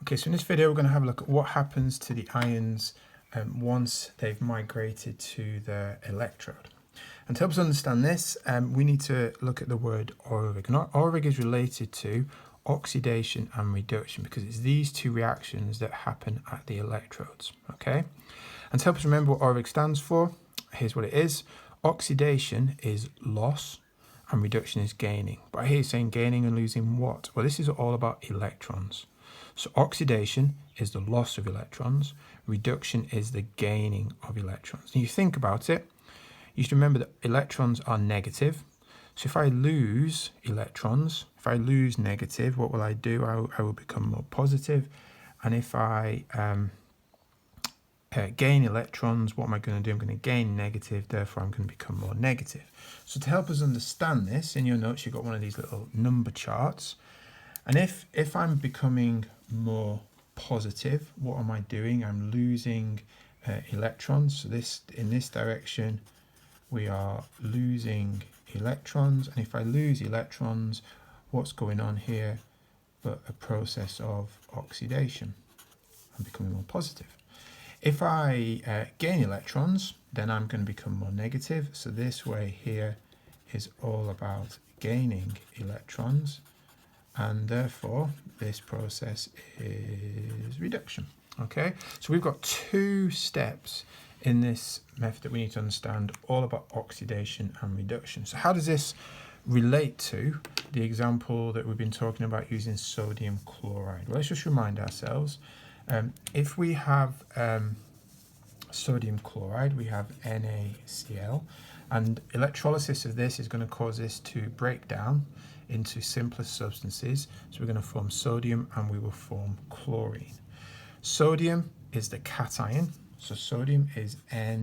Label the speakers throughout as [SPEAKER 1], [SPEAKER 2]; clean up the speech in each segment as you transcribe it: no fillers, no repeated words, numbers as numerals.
[SPEAKER 1] Okay, so in this video we're going to have a look at what happens to the ions once they've migrated to their electrode. And to help us understand this, we need to look at the word Aurig. And Aurig is related to oxidation and reduction because it's these two reactions that happen at the electrodes, okay? And to help us remember what Aurig stands for, here's what it is. Oxidation is loss and reduction is gaining. But I hear you saying gaining and losing what? Well, this is all about electrons. So oxidation is the loss of electrons. Reduction is the gaining of electrons. And you think about it, you should remember that electrons are negative. So if I lose electrons, if I lose negative, what will I do? I will become more positive. And if I gain electrons, what am I going to do? I'm going to gain negative, therefore I'm going to become more negative. So to help us understand this, in your notes you've got one of these little number charts. And if I'm becoming more positive, what am I doing? I'm losing electrons. So this, in this direction, we are losing electrons. And if I lose electrons, what's going on here but a process of oxidation? I'm becoming more positive. If I gain electrons, then I'm going to become more negative. So this way here is all about gaining electrons. And therefore, this process is reduction. Okay, so we've got two steps in this method that we need to understand, all about oxidation and reduction. So how does this relate to the example that we've been talking about using sodium chloride? Well, let's just remind ourselves, if we have sodium chloride, we have NaCl, and electrolysis of this is going to cause this to break down into simpler substances. So we're going to form sodium and we will form chlorine. Sodium is the cation, so sodium is Na+,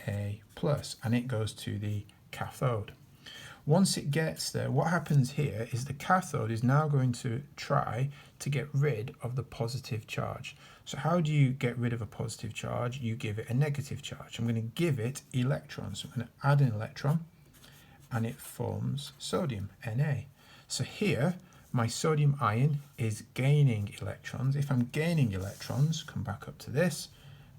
[SPEAKER 1] and it goes to the cathode. Once it gets there, what happens here is the cathode is now going to try to get rid of the positive charge. So how do you get rid of a positive charge? You give it a negative charge. I'm going to give it electrons. So I'm going to add an electron and it forms sodium, Na. So here, my sodium ion is gaining electrons. If I'm gaining electrons, come back up to this,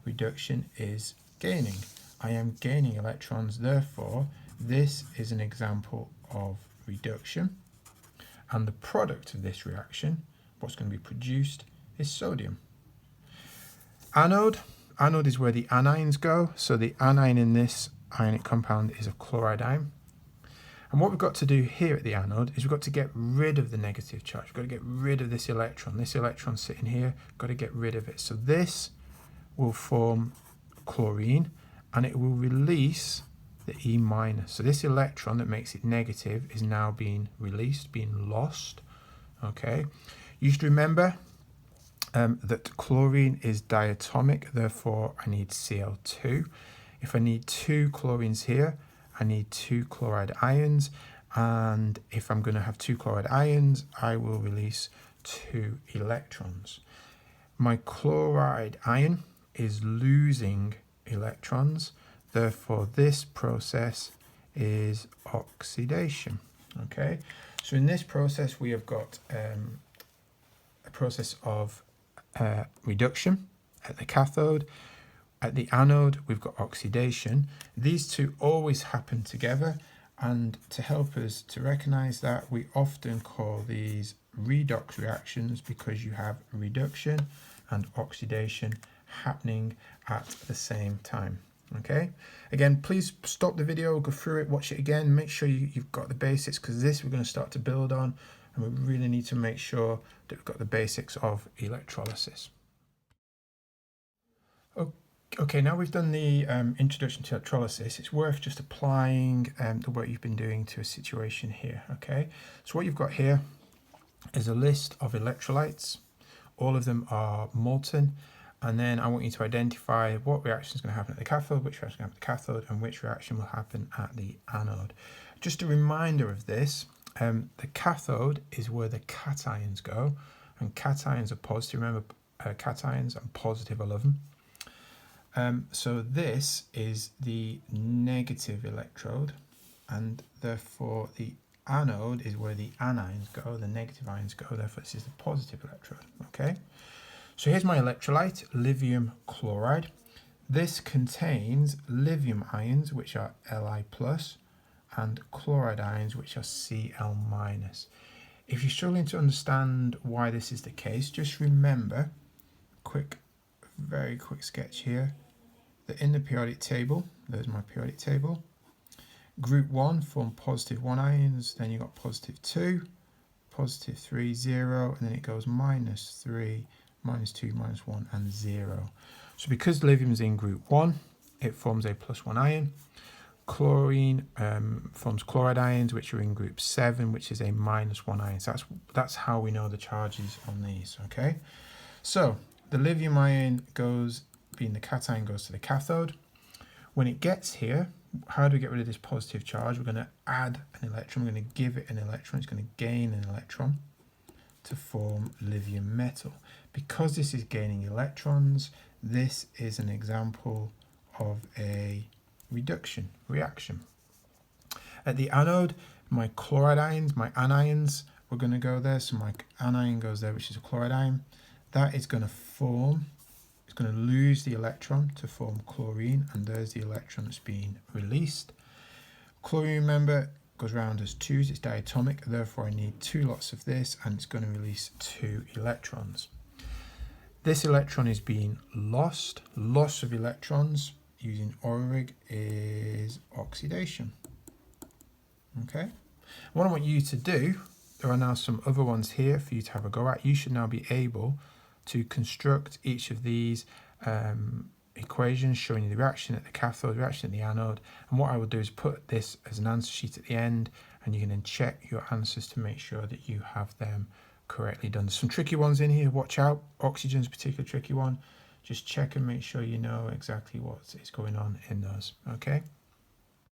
[SPEAKER 1] reduction is gaining. I am gaining electrons, therefore, this is an example of reduction. And the product of this reaction, what's going to be produced, is sodium. Anode. Anode is where the anions go. So the anion in this ionic compound is a chloride ion. And what we've got to do here at the anode is we've got to get rid of the negative charge. We've got to get rid of this electron. This electron sitting here, got to get rid of it. So this will form chlorine and it will release the E-. So this electron that makes it negative is now being released, being lost. Okay. You should remember that chlorine is diatomic, therefore I need Cl2. If I need two chlorines here, I need two chloride ions, and if I'm going to have two chloride ions, I will release two electrons. My chloride ion is losing electrons, therefore this process is oxidation. Okay, so in this process we have got a process of reduction at the cathode. At the anode, we've got oxidation. These two always happen together, and to help us to recognize that, we often call these redox reactions because you have reduction and oxidation happening at the same time. Okay, again, please stop the video, go through it, watch it again, make sure you've got the basics, because this we're going to start to build on, and we really need to make sure that we've got the basics of electrolysis. Okay, now we've done the introduction to electrolysis, it's worth just applying the work you've been doing to a situation here, okay? So what you've got here is a list of electrolytes. All of them are molten, and then I want you to identify what reaction is going to happen at the cathode, which reaction is going to happen at the cathode, and which reaction will happen at the anode. Just a reminder of this, the cathode is where the cations go, and cations are positive. Remember, cations, I'm positive, I love them. So this is the negative electrode, and therefore the anode is where the anions go, the negative ions go, therefore this is the positive electrode, okay? So here's my electrolyte, lithium chloride. This contains lithium ions, which are Li+, and chloride ions, which are Cl-. If you're struggling to understand why this is the case, just remember, very quick sketch here, that in the periodic table, there's my periodic table, group 1 form +1 ions, then you've got +2, +3, 0, and then it goes -3, -2, -1, and 0. So because lithium is in group 1, it forms a +1 ion. Chlorine forms chloride ions, which are in group 7, which is a -1 ion. So that's how we know the charges on these, okay? So the lithium ion being the cation, goes to the cathode. When it gets here, how do we get rid of this positive charge? We're going to add an electron. We're going to give it an electron. It's going to gain an electron to form lithium metal. Because this is gaining electrons, this is an example of a reduction reaction. At the anode, my chloride ions, my anions, we're going to go there. So my anion goes there, which is a chloride ion. That is going to form, it's going to lose the electron to form chlorine, and there's the electron that's being released. Chlorine, remember, goes around as 2s, it's diatomic, therefore I need 2 lots of this, and it's going to release 2 electrons. This electron is being lost. Loss of electrons using Ohrig is oxidation. Okay. What I want you to do, there are now some other ones here for you to have a go at. You should now be able to construct each of these equations showing you the reaction at the cathode, reaction at the anode. And what I will do is put this as an answer sheet at the end, and you can then check your answers to make sure that you have them correctly done. There's some tricky ones in here, watch out. Oxygen's a particularly tricky one. Just check and make sure you know exactly what is going on in those, okay?